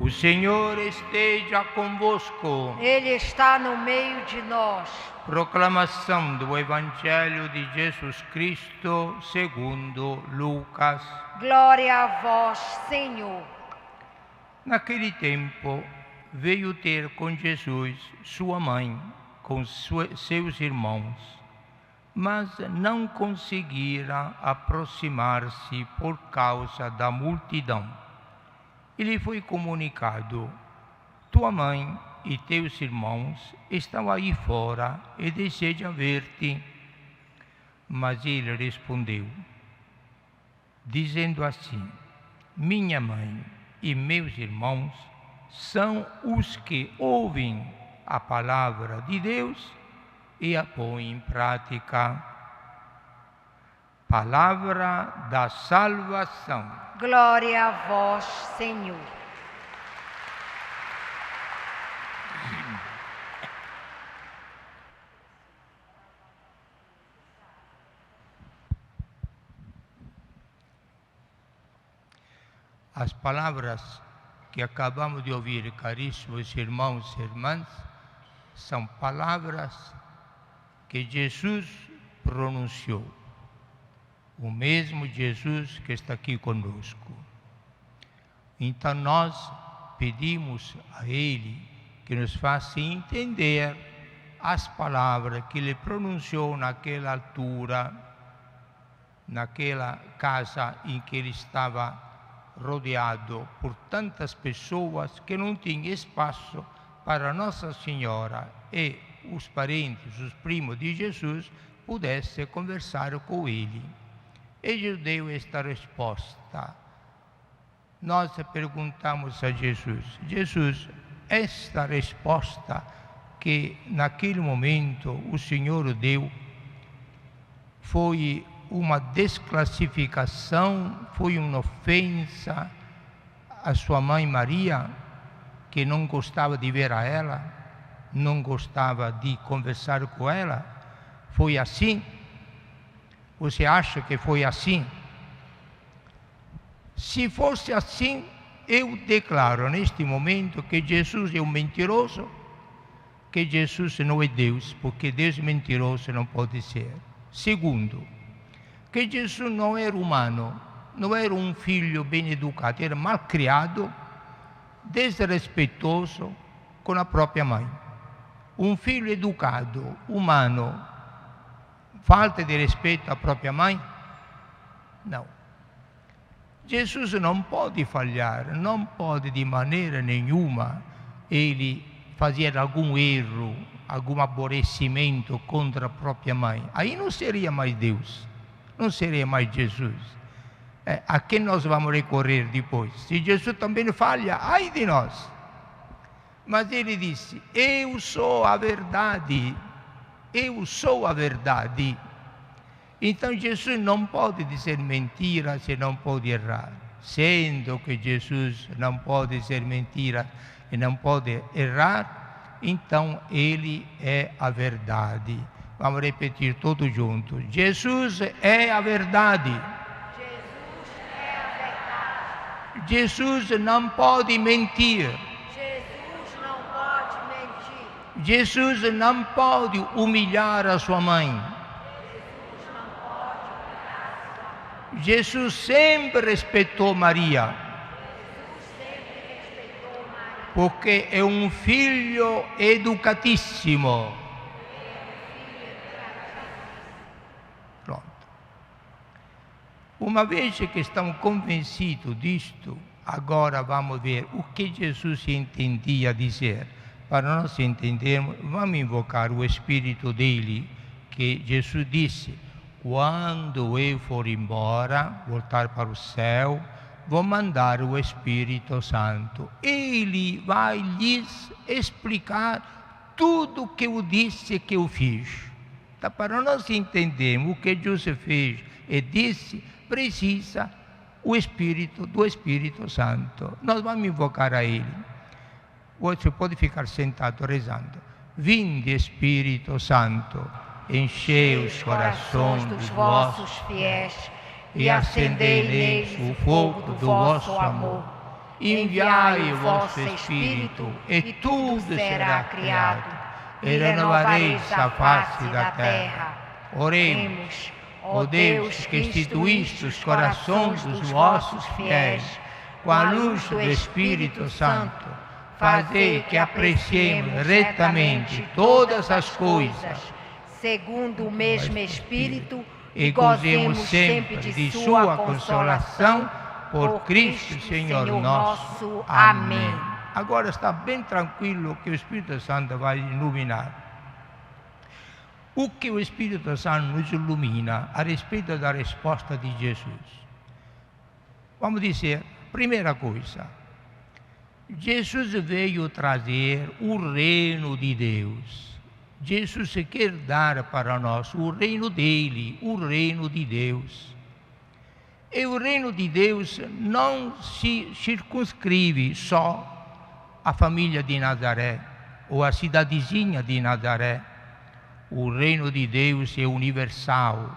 O Senhor esteja convosco. Ele está no meio de nós. Proclamação do Evangelho de Jesus Cristo segundo Lucas. Glória a vós, Senhor. Naquele tempo, veio ter com Jesus sua mãe, com seus irmãos, mas não conseguiram aproximar-se por causa da multidão. E lhe foi comunicado: tua mãe e teus irmãos estão aí fora e desejam ver-te. Mas ele respondeu, dizendo assim: minha mãe e meus irmãos são os que ouvem a palavra de Deus e a põem em prática. Palavra da salvação. Glória a vós, Senhor. As palavras que acabamos de ouvir, caríssimos irmãos e irmãs, são palavras que Jesus pronunciou. O mesmo Jesus que está aqui conosco. Então nós pedimos a Ele que nos faça entender as palavras que Ele pronunciou naquela altura, naquela casa em que Ele estava rodeado por tantas pessoas que não tinha espaço para Nossa Senhora e os parentes, os primos de Jesus, pudessem conversar com Ele. Ele deu esta resposta. Nós perguntamos a Jesus: Jesus, esta resposta que naquele momento o Senhor deu foi uma desclassificação, foi uma ofensa à sua mãe Maria, que não gostava de ver a ela, não gostava de conversar com ela? Foi assim? Você acha que foi assim? Se fosse assim, eu declaro neste momento que Jesus é um mentiroso, que Jesus não é Deus, porque Deus mentiroso não pode ser. Segundo, que Jesus não era humano, não era um filho bem educado, era mal criado, desrespeitoso com a própria mãe. Um filho educado, humano, falta de respeito à própria mãe? Não. Jesus não pode falhar, não pode de maneira nenhuma ele fazer algum erro, algum aborrecimento contra a própria mãe. Aí não seria mais Deus, não seria mais Jesus. A quem nós vamos recorrer depois? Se Jesus também falha, ai de nós. Mas ele disse: eu sou a verdade. Eu sou a verdade. Então Jesus não pode dizer mentira, se não pode errar. Sendo que Jesus não pode dizer mentira e não pode errar, então Ele é a verdade. Vamos repetir todos juntos. Jesus é a verdade. Jesus é a verdade. Jesus não pode mentir. Jesus não pode mentir. Jesus não pode humilhar a sua mãe. Jesus sempre respeitou Maria, porque é um filho educatíssimo. Pronto. Uma vez que estamos convencidos disto, agora vamos ver o que Jesus entendia dizer. Para nós entendermos, vamos invocar o Espírito dele, que Jesus disse: quando eu for embora, voltar para o céu, vou mandar o Espírito Santo. Ele vai lhes explicar tudo o que eu disse que eu fiz. Então, para nós entendermos o que Jesus fez e disse, precisa do Espírito Santo. Nós vamos invocar a Ele. Você pode ficar sentado rezando. Vinde, Espírito Santo, enchei os corações dos vossos fiéis e acendei neles o fogo do vosso amor. enviai o vosso Espírito, e tudo será criado, e renovareis a face da terra. Oremos. Ó Deus, que instituíste os corações dos vossos fiéis com a luz do Espírito Santo, fazei que apreciemos retamente todas as coisas, segundo o mesmo Espírito, e gozemos sempre de sua consolação, por Cristo Senhor nosso. Amém. Agora está bem tranquilo que o Espírito Santo vai iluminar. O que o Espírito Santo nos ilumina a respeito da resposta de Jesus? Vamos dizer, primeira coisa, Jesus veio trazer o reino de Deus. Jesus quer dar para nós o reino dele, o reino de Deus. E o reino de Deus não se circunscreve só à família de Nazaré ou à cidadezinha de Nazaré. O reino de Deus é universal,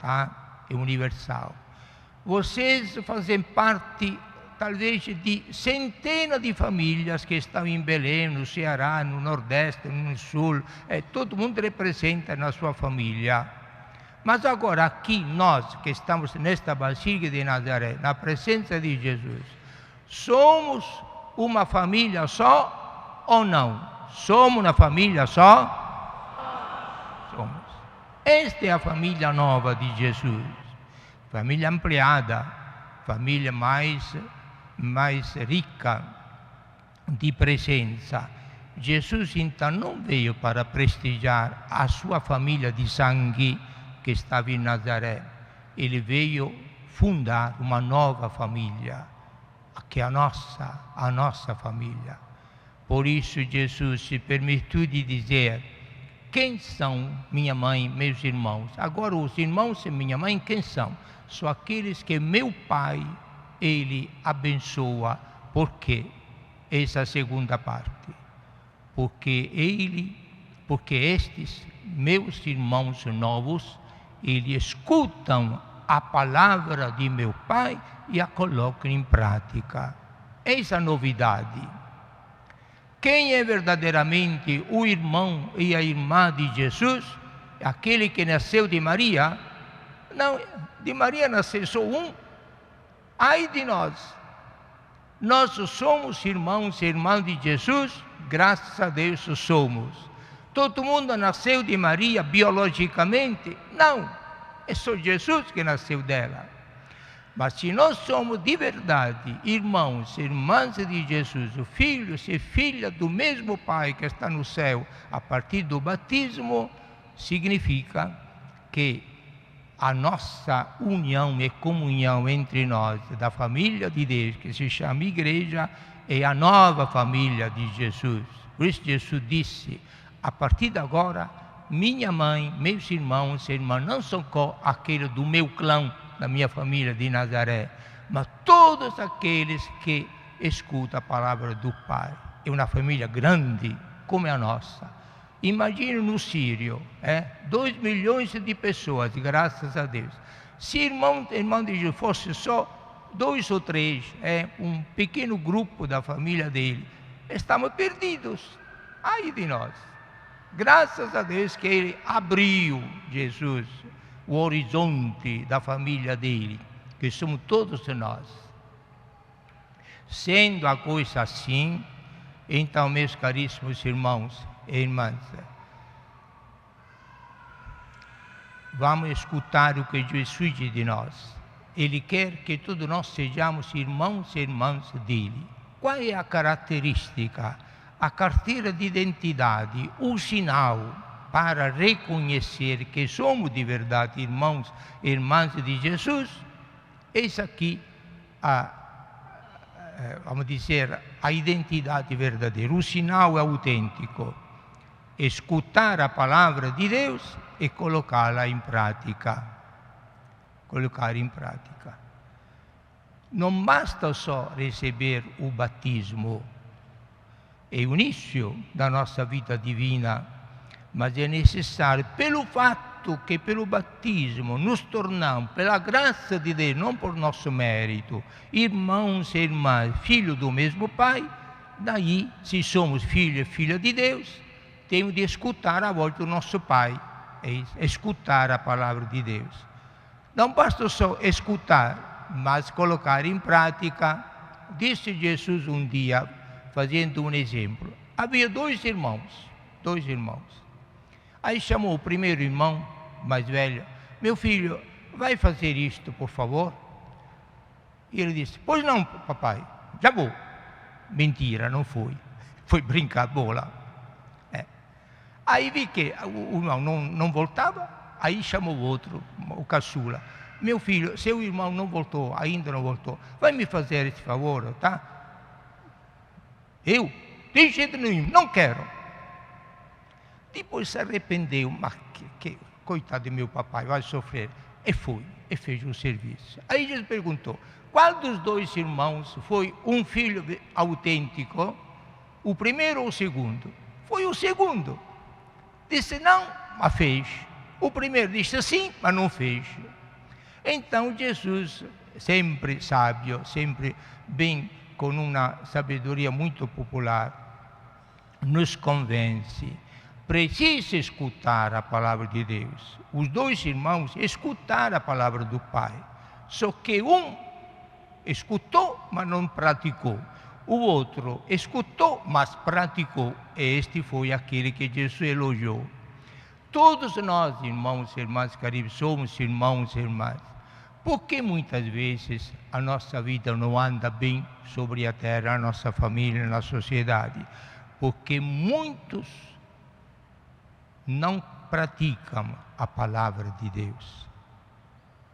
tá? É universal. Vocês fazem parte, talvez, de centenas de famílias que estão em Belém, no Ceará, no Nordeste, no Sul. Todo mundo representa na sua família. Mas agora aqui, nós que estamos nesta Basílica de Nazaré, na presença de Jesus, somos uma família só ou não? Somos uma família só? Somos. Esta é a família nova de Jesus, família ampliada, família mais rica de presença. Jesus então não veio para prestigiar a sua família de sangue que estava em Nazaré. Ele veio fundar uma nova família, que é a nossa família. Por isso Jesus se permitiu de dizer: quem são minha mãe, meus irmãos? Agora os irmãos e minha mãe, quem são? São aqueles que meu Pai, Ele abençoa. Por quê? Essa é a segunda parte. Porque estes meus irmãos novos, eles escutam a palavra de meu Pai e a colocam em prática. Essa é a novidade. Quem é verdadeiramente o irmão e a irmã de Jesus? Aquele que nasceu de Maria? Não, de Maria nasceu só um. Ai de nós! Nós somos irmãos e irmãs de Jesus? Graças a Deus somos. Todo mundo nasceu de Maria biologicamente? Não, é só Jesus que nasceu dela. Mas se nós somos de verdade irmãos e irmãs de Jesus, filhos e filhas do mesmo Pai que está no céu, a partir do batismo, significa que a nossa união e comunhão entre nós, da família de Deus, que se chama Igreja, é a nova família de Jesus. Por isso Jesus disse: a partir de agora, minha mãe, meus irmãos e irmãs não são só aqueles do meu clã, da minha família de Nazaré, mas todos aqueles que escutam a palavra do Pai. É uma família grande, como é a nossa. Imagine no Sírio, 2 milhões de pessoas, graças a Deus. Se irmão de Jesus fosse só 2 ou 3, um pequeno grupo da família dele, estamos perdidos. Ai de nós! Graças a Deus que Ele abriu, Jesus, o horizonte da família dele, que somos todos nós. Sendo a coisa assim, então, meus caríssimos irmãos e irmãs, vamos escutar o que Jesus diz de nós. Ele quer que todos nós sejamos irmãos e irmãs dele. Qual é a característica, a carteira de identidade, o sinal para reconhecer que somos de verdade irmãos e irmãs de Jesus? Eis aqui vamos dizer, a identidade verdadeira, o sinal autêntico. Escutar a palavra de Deus e colocá-la em prática. Colocar em prática. Não basta só receber o batismo, é o início da nossa vida divina, mas é necessário, pelo fato fatto che pelo batismo nos tornamos, pela graça de Deus, não por nosso mérito, irmãos e irmãs, filhos do mesmo Pai, daí, se somos filhos e filhas de Deus, temos de escutar a voz do nosso Pai, escutar a palavra de Deus. Não basta só escutar, mas colocar em prática. Disse Jesus um dia, fazendo um exemplo. Havia dois irmãos. Aí chamou o primeiro irmão, mais velho: meu filho, vai fazer isto, por favor? E ele disse: pois não, papai, já vou. Mentira, não foi. Foi brincar bola. Aí vi que o irmão não voltava, aí chamou o outro, o caçula: meu filho, seu irmão não voltou, ainda não voltou, vai me fazer esse favor, tá? Eu? De jeito nenhum, não quero. Depois se arrependeu, mas coitado de meu papai, vai sofrer. E foi, e fez o serviço. Aí Jesus perguntou: qual dos dois irmãos foi um filho autêntico? O primeiro ou o segundo? Foi o segundo. Disse não, mas fez. O primeiro disse sim, mas não fez. Então Jesus, sempre sábio, sempre bem, com uma sabedoria muito popular, nos convence. Precisa escutar a palavra de Deus. Os dois irmãos escutaram a palavra do Pai. Só que um escutou, mas não praticou. O outro escutou, mas praticou. Este foi aquele que Jesus elogiou. Todos nós, irmãos e irmãs caríssimos, somos irmãos e irmãs. Porque muitas vezes a nossa vida não anda bem sobre a terra, a nossa família, na sociedade? Porque muitos não praticam a palavra de Deus.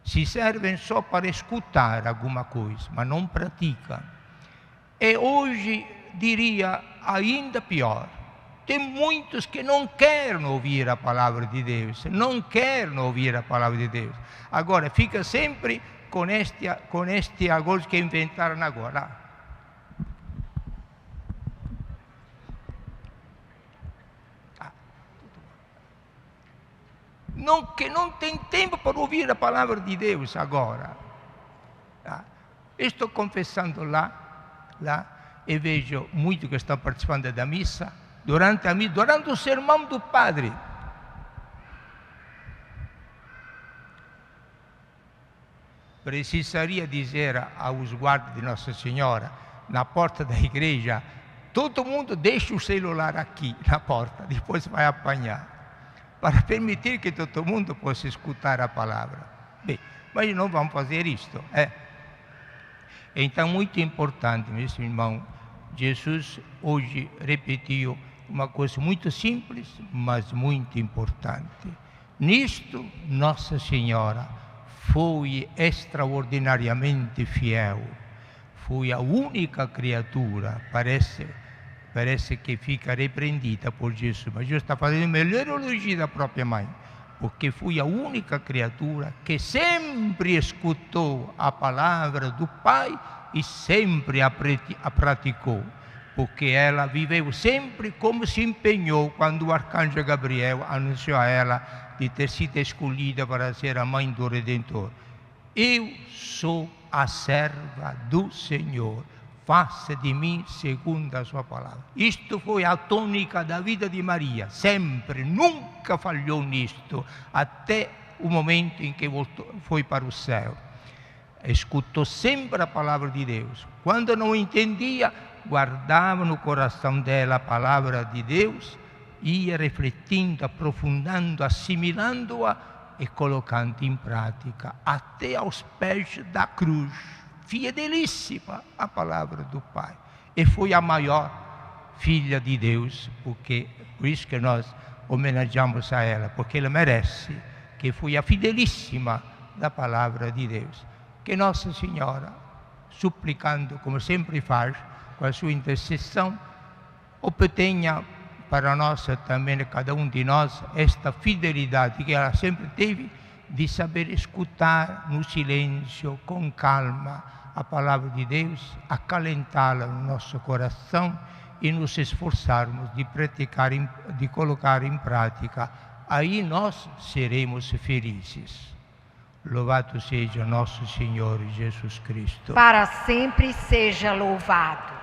Se servem só para escutar alguma coisa, mas não praticam. E hoje, diria, ainda pior. Tem muitos que não querem ouvir a palavra de Deus, não querem ouvir a palavra de Deus. Agora, fica sempre com este agora que inventaram agora. Que não tem tempo para ouvir a palavra de Deus agora. Estou confessando lá, e vejo muito que estão participando da missa, durante o sermão do padre. Precisaria dizer aos guardas de Nossa Senhora, na porta da igreja: todo mundo deixa o celular aqui na porta, depois vai apanhar, para permitir que todo mundo possa escutar a palavra. Bem, mas não vamos fazer isto. Então, muito importante, meus irmãos, Jesus hoje repetiu uma coisa muito simples, mas muito importante. Nisto, Nossa Senhora foi extraordinariamente fiel. Foi a única criatura, parece que fica repreendida por Jesus, mas Jesus está fazendo o melhor elogio da própria mãe, porque foi a única criatura que sempre escutou a palavra do Pai e sempre a praticou, porque ela viveu sempre como se empenhou quando o arcanjo Gabriel anunciou a ela de ter sido escolhida para ser a mãe do Redentor. Eu sou a serva do Senhor, faça de mim segundo a sua palavra. Isto foi a tônica da vida de Maria, sempre, nunca falhou nisto, até o momento em que foi para o céu. Escutou sempre a palavra de Deus. Quando não entendia, guardava no coração dela a palavra de Deus, ia refletindo, aprofundando, assimilando-a e colocando em prática, até aos pés da cruz. Fidelíssima a palavra do Pai. E foi a maior filha de Deus, por isso que nós homenageamos a ela, porque ela merece, que foi a fidelíssima da palavra de Deus. Que Nossa Senhora, suplicando, como sempre faz, com a sua intercessão, obtenha para nós também, cada um de nós, esta fidelidade que ela sempre teve, de saber escutar no silêncio, com calma, a palavra de Deus, acalentá-la no nosso coração e nos esforçarmos de praticar, de colocar em prática Aí nós seremos felizes. Louvado seja nosso Senhor Jesus Cristo. Para sempre seja louvado.